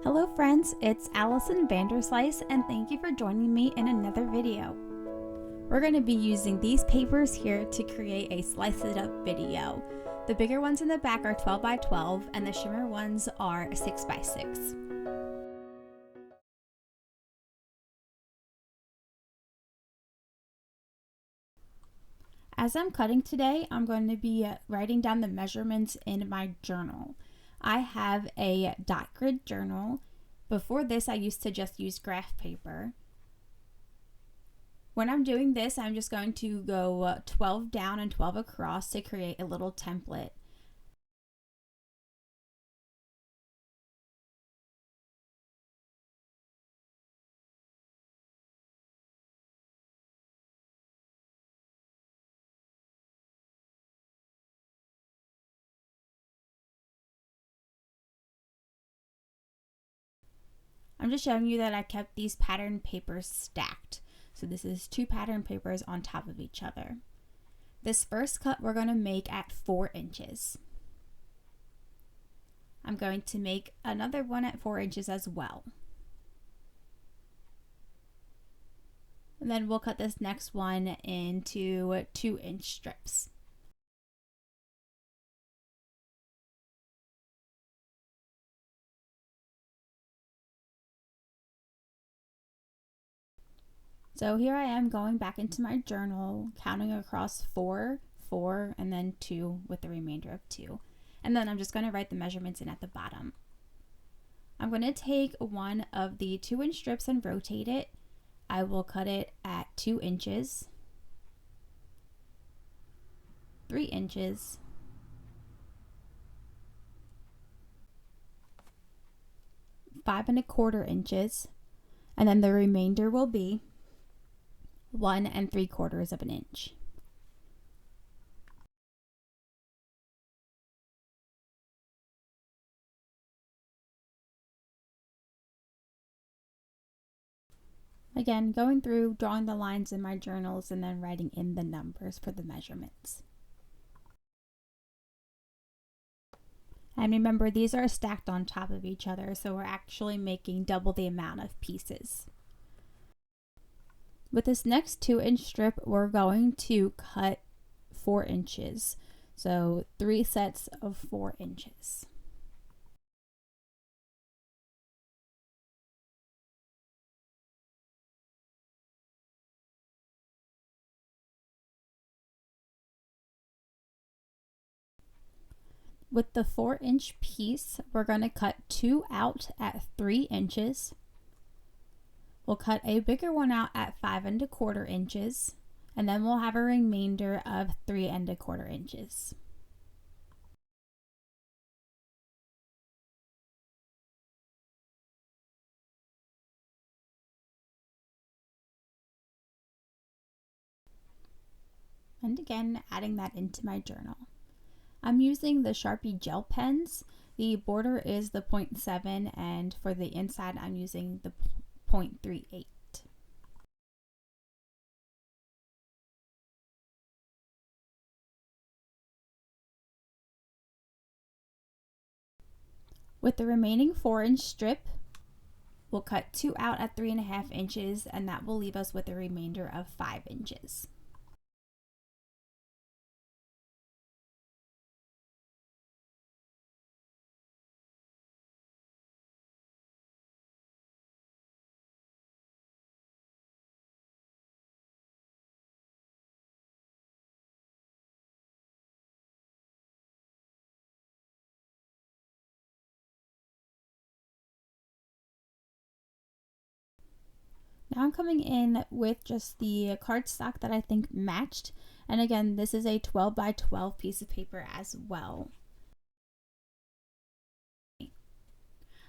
Hello friends, it's Allison Vanderslice and thank you for joining me in another video. We're going to be using these papers here to create a slice it up video. The bigger ones in the back are 12 by 12 and the shimmer ones are 6 by 6. As I'm cutting today, I'm going to be writing down the measurements in my journal. I have a dot grid journal. Before this, I used to just use graph paper. When I'm doing this, I'm just going to go 12 down and 12 across to create a little template. I'm just showing you that I kept these pattern papers stacked. So this is 2 pattern papers on top of each other. This first cut we're going to make at 4 inches. I'm going to make another one at 4 inches as well. And then we'll cut this next one into 2-inch strips. So here I am going back into my journal, counting across 4, 4, and then 2 with the remainder of 2. And then I'm just going to write the measurements in at the bottom. I'm going to take one of the 2-inch strips and rotate it. I will cut it at 2 inches, 3 inches, 5 1/4 inches, and then the remainder will be 1 3/4 of an inch. Again, going through, drawing the lines in my journals, and then writing in the numbers for the measurements. And remember, these are stacked on top of each other, so we're actually making double the amount of pieces. With this next 2-inch strip, we're going to cut 4 inches. So 3 sets of 4 inches. With the 4-inch piece, we're going to cut 2 out at 3 inches. We'll cut a bigger one out at 5 1/4 inches, and then we'll have a remainder of 3 1/4 inches. And again, adding that into my journal. I'm using the Sharpie gel pens. The border is the 0.7, and for the inside, I'm using the 0.38. With the remaining 4-inch strip, we'll cut 2 out at 3 1/2 inches, and that will leave us with a remainder of 5 inches. Now I'm coming in with just the cardstock that I think matched. And again, this is a 12 by 12 piece of paper as well.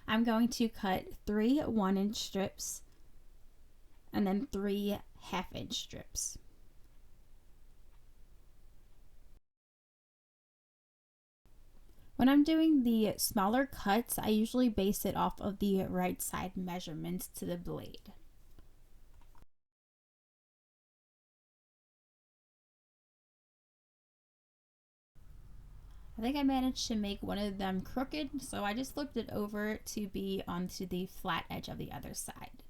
I'm going to cut 3 1-inch strips and then 3 1/2-inch strips. When I'm doing the smaller cuts, I usually base it off of the right side measurements to the blade. I think I managed to make one of them crooked, so I just flipped it over to be onto the flat edge of the other side.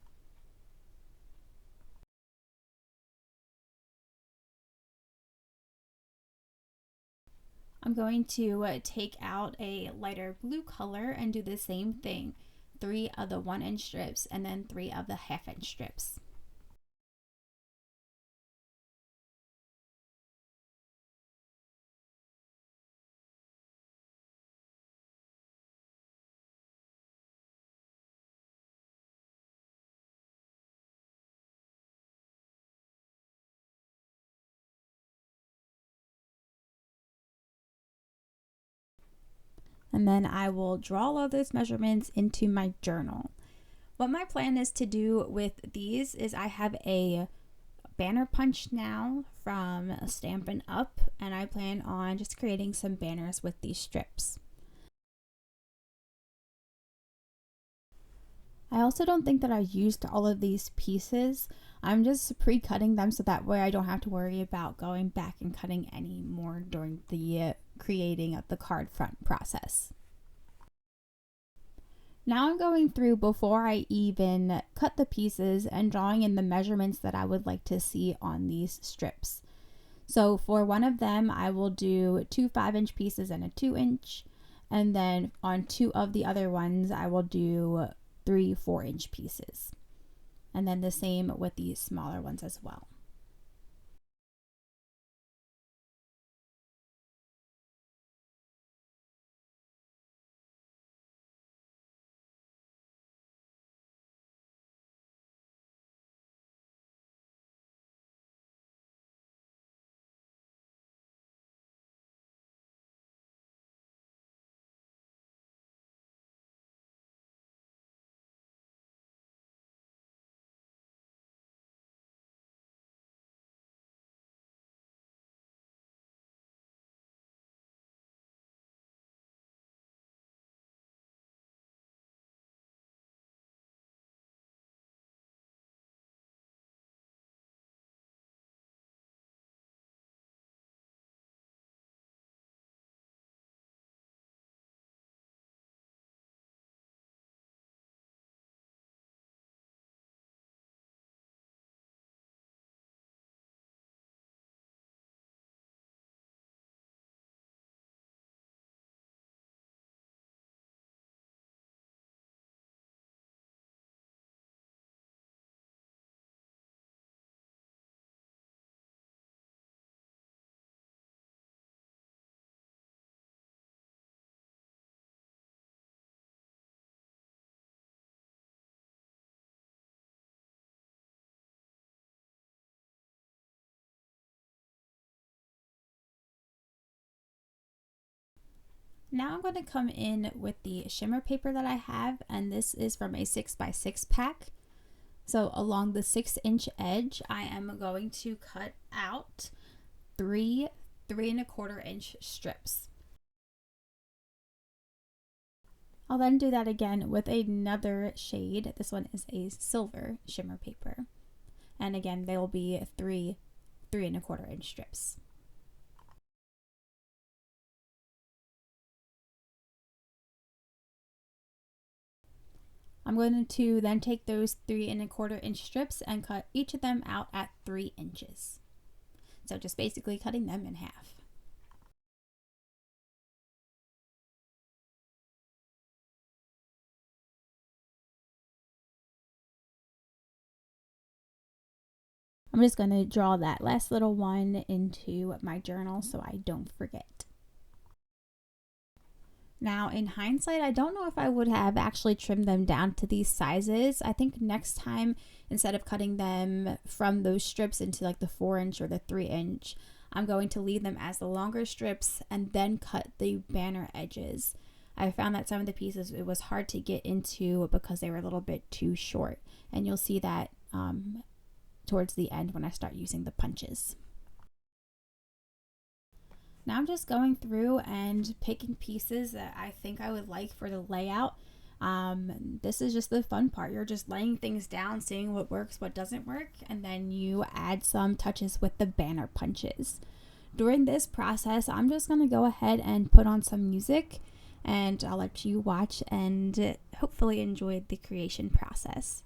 I'm going to take out a lighter blue color and do the same thing. 3 of the 1-inch strips and then 3 of the 1/2-inch strips. And then I will draw all of those measurements into my journal. What my plan is to do with these is I have a banner punch now from Stampin' Up, and I plan on just creating some banners with these strips. I also don't think that I used all of these pieces. I'm just pre-cutting them so that way I don't have to worry about going back and cutting any more during the creating of the card front process. Now I'm going through before I even cut the pieces and drawing in the measurements that I would like to see on these strips. So for one of them, I will do 2 5-inch pieces and a 2-inch. And then on 2 of the other ones, I will do 3 4-inch pieces. And then the same with the smaller ones as well. Now I'm going to come in with the shimmer paper that I have, and this is from a 6x6 pack. So along the 6-inch edge, I am going to cut out 3 3¼ inch strips. I'll then do that again with another shade. This one is a silver shimmer paper. And again, they will be 3 3¼ inch strips. I'm going to then take those 3¼ inch strips and cut each of them out at 3 inches. So just basically cutting them in half. I'm just going to draw that last little one into my journal so I don't forget. Now, in hindsight, I don't know if I would have actually trimmed them down to these sizes. I think next time, instead of cutting them from those strips into like the 4-inch or the 3-inch, I'm going to leave them as the longer strips and then cut the banner edges. I found that some of the pieces it was hard to get into because they were a little bit too short. And you'll see that towards the end when I start using the punches. Now I'm just going through and picking pieces that I think I would like for the layout. This is just the fun part. You're just laying things down, seeing what works, what doesn't work, and then you add some touches with the banner punches. during this process, I'm just going to go ahead and put on some music, and I'll let you watch and hopefully enjoy the creation process.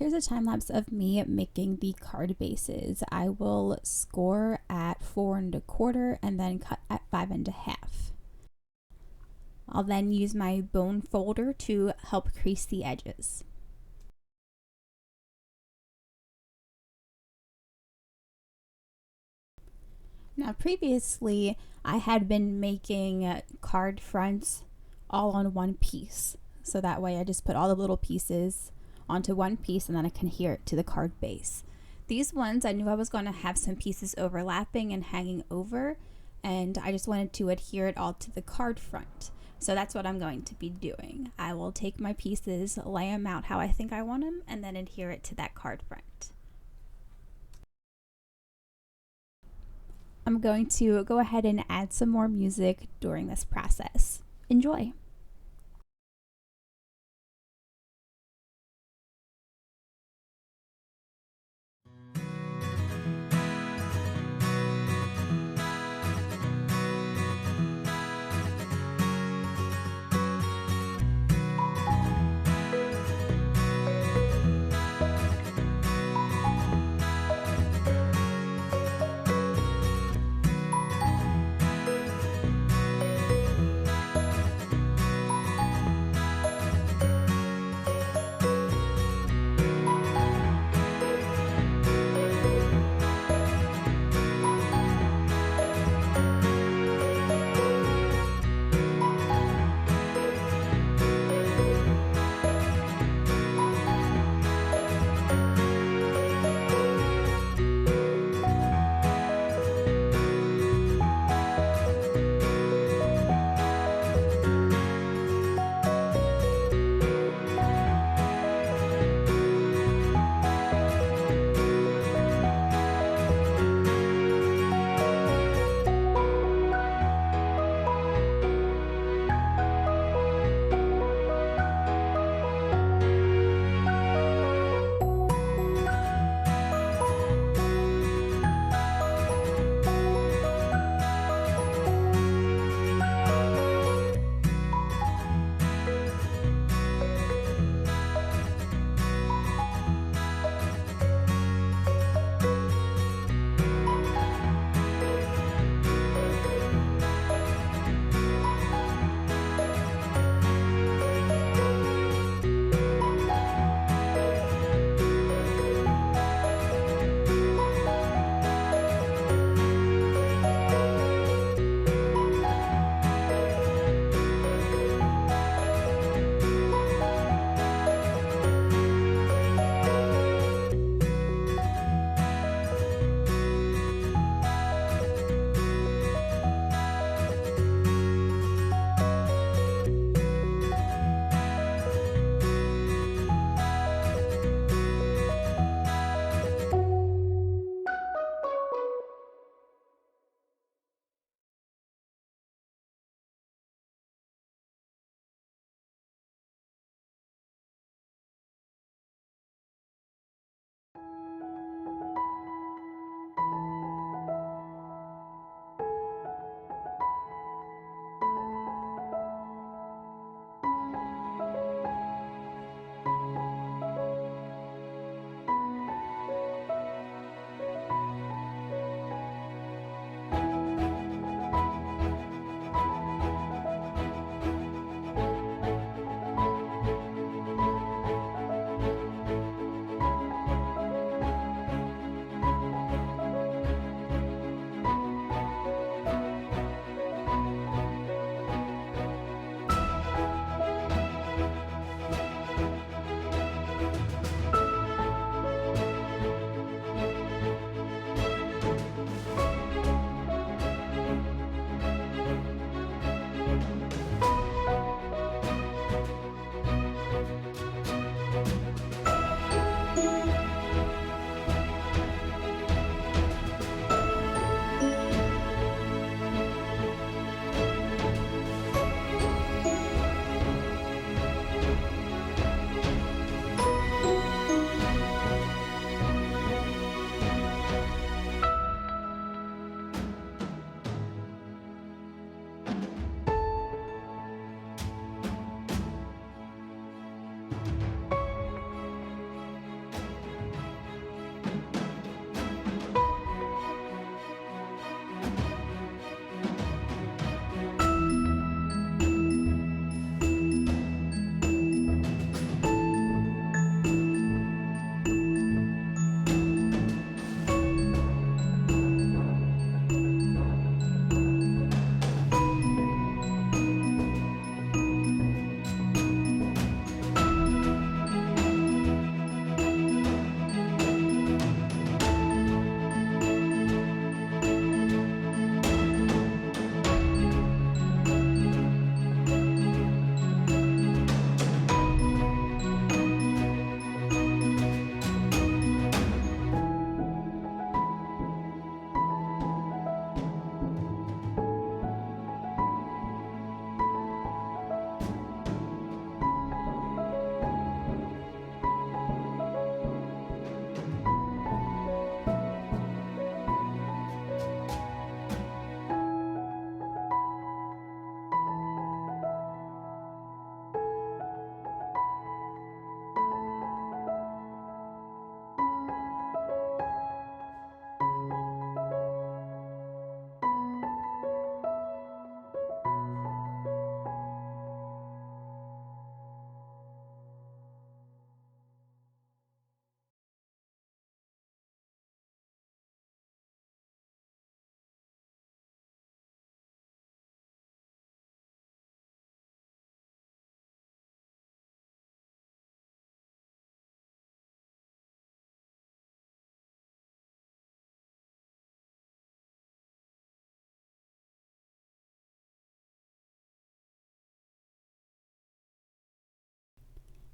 here's a time lapse of me making the card bases. I will score at 4 1/4 and then cut at 5 1/2. I'll then use my bone folder to help crease the edges. Now previously I had been making card fronts all on one piece. So that way I just put all the little pieces onto one piece and then I can adhere it to the card base. These ones I knew I was going to have some pieces overlapping and hanging over, and I just wanted to adhere it all to the card front. So that's what I'm going to be doing. I will take my pieces, lay them out how I think I want them, and then adhere it to that card front. I'm going to go ahead and add some more music during this process. Enjoy!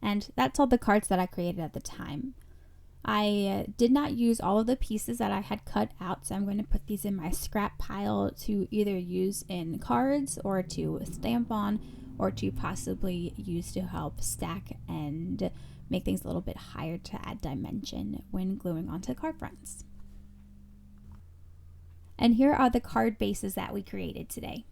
And that's all the cards that I created at the time. I did not use all of the pieces that I had cut out, so I'm going to put these in my scrap pile to either use in cards or to stamp on, or to possibly use to help stack and make things a little bit higher to add dimension when gluing onto card fronts. And here are the card bases that we created today.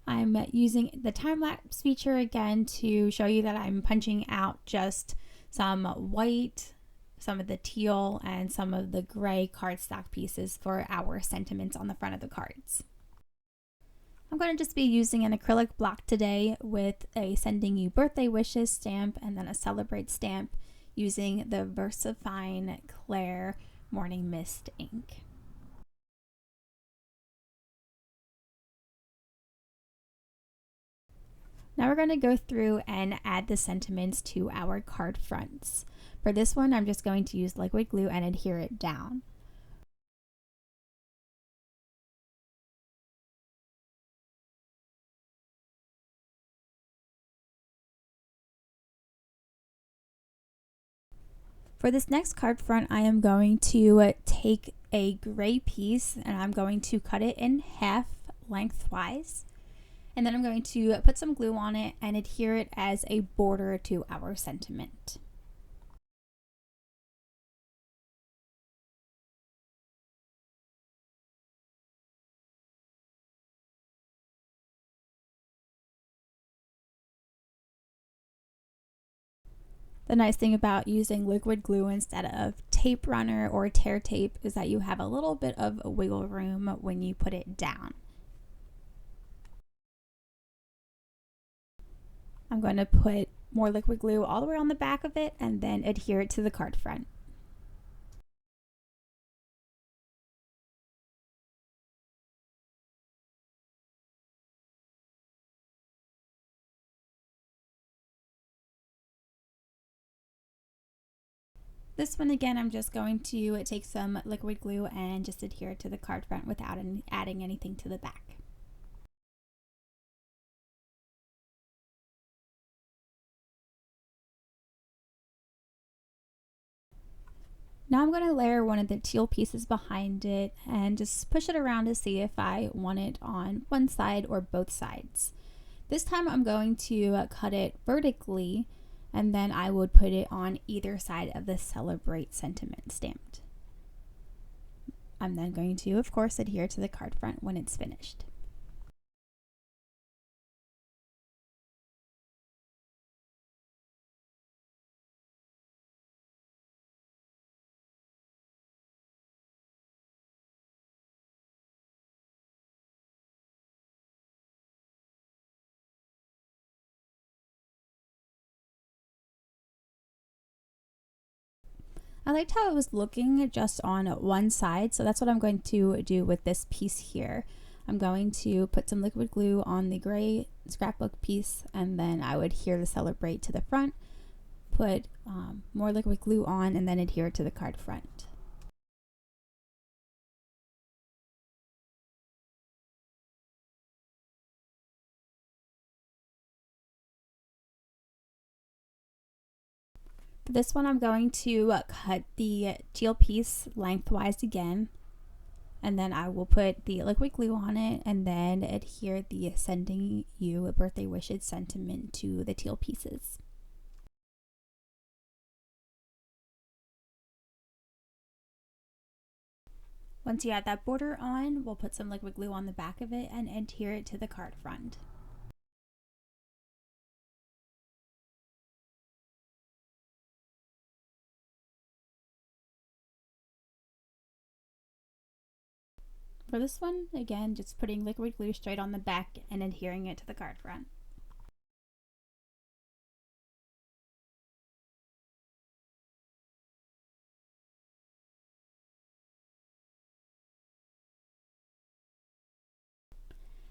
I'm using the time-lapse feature again to show you that I'm punching out just some white, some of the teal, and some of the gray cardstock pieces for our sentiments on the front of the cards. I'm going to just be using an acrylic block today with a sending you birthday wishes stamp and then a celebrate stamp using the VersaFine Claire Morning Mist ink. Now we're going to go through and add the sentiments to our card fronts. For this one, I'm just going to use liquid glue and adhere it down. For this next card front, I am going to take a gray piece and I'm going to cut it in half lengthwise. And then I'm going to put some glue on it and adhere it as a border to our sentiment. The nice thing about using liquid glue instead of tape runner or tear tape is that you have a little bit of wiggle room when you put it down. I'm going to put more liquid glue all the way on the back of it and then adhere it to the card front. This one again, I'm just going to take some liquid glue and just adhere it to the card front without adding anything to the back. Now I'm going to layer one of the teal pieces behind it and just push it around to see if I want it on one side or both sides. This time I'm going to cut it vertically and then I would put it on either side of the celebrate sentiment stamped. I'm then going to, of course, adhere to the card front when it's finished. I liked how it was looking just on one side, so that's what I'm going to do with this piece here. I'm going to put some liquid glue on the gray scrapbook piece and then I would adhere the celebrate to the front, put more liquid glue on and then adhere to the card front. For this one, I'm going to cut the teal piece lengthwise again, and then I will put the liquid glue on it and then adhere the sending you a birthday wishes sentiment to the teal pieces. Once you add that border on, we'll put some liquid glue on the back of it and adhere it to the card front. For this one, again, just putting liquid glue straight on the back and adhering it to the card front.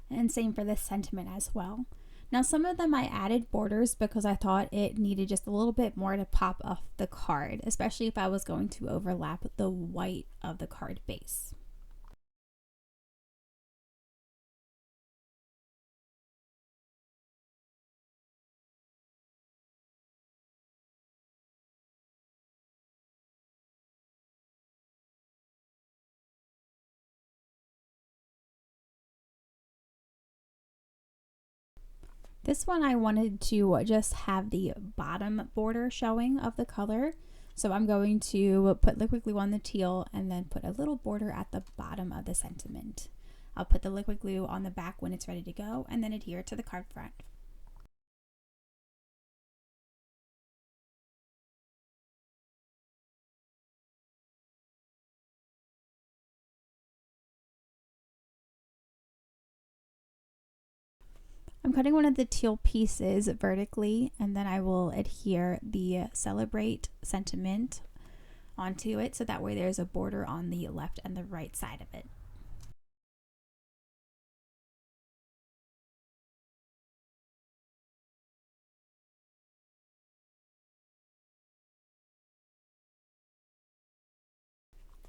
And same for this sentiment as well. Now some of them I added borders because I thought it needed just a little bit more to pop off the card, especially if I was going to overlap the white of the card base. This one I wanted to just have the bottom border showing of the color. So I'm going to put liquid glue on the teal and then put a little border at the bottom of the sentiment. I'll put the liquid glue on the back when it's ready to go and then adhere it to the card front. I'm cutting one of the teal pieces vertically, and then I will adhere the celebrate sentiment onto it so that way there's a border on the left and the right side of it.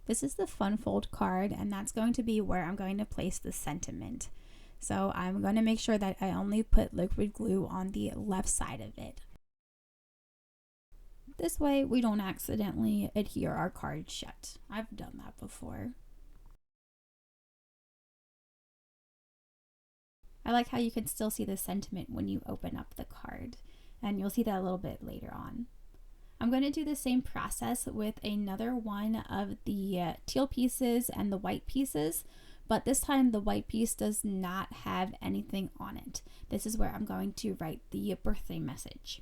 This is the fun fold card, and that's going to be where I'm going to place the sentiment. So I'm going to make sure that I only put liquid glue on the left side of it. This way we don't accidentally adhere our card shut. I've done that before. I like how you can still see the sentiment when you open up the card, and you'll see that a little bit later on. I'm going to do the same process with another one of the teal pieces and the white pieces, but this time the white piece does not have anything on it. This is where I'm going to write the birthday message.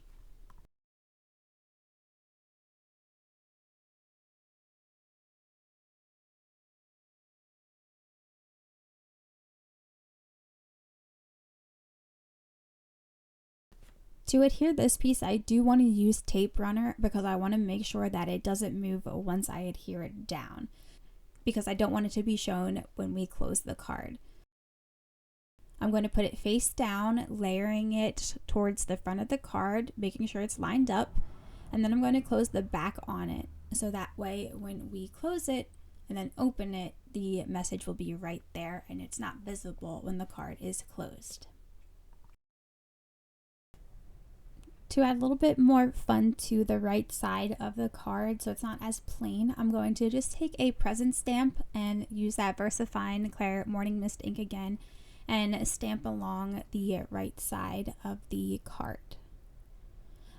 To adhere this piece, I do want to use tape runner because I want to make sure that it doesn't move once I adhere it down, because I don't want it to be shown when we close the card. I'm going to put it face down, layering it towards the front of the card, making sure it's lined up, and then I'm going to close the back on it, so that way when we close it and then open it, the message will be right there and it's not visible when the card is closed. To add a little bit more fun to the right side of the card so it's not as plain, I'm going to just take a present stamp and use that VersaFine Claire Morning Mist ink again and stamp along the right side of the card.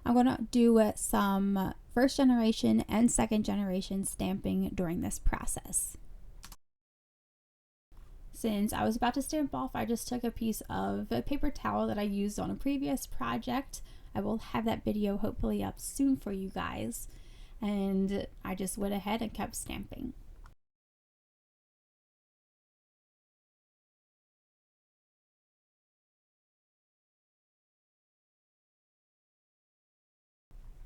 I'm going to do some first generation and second generation stamping during this process. Since I was about to stamp off, I just took a piece of a paper towel that I used on a previous project. I will have that video hopefully up soon for you guys. And I just went ahead and kept stamping.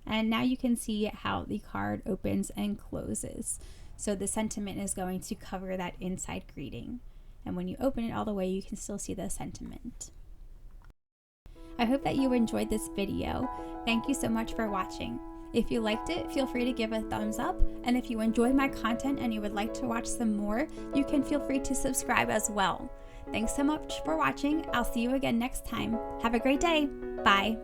And now you can see how the card opens and closes. So the sentiment is going to cover that inside greeting. And when you open it all the way, you can still see the sentiment. I hope that you enjoyed this video. Thank you so much for watching. If you liked it, feel free to give a thumbs up. And if you enjoyed my content and you would like to watch some more, you can feel free to subscribe as well. Thanks so much for watching. I'll see you again next time. Have a great day. Bye.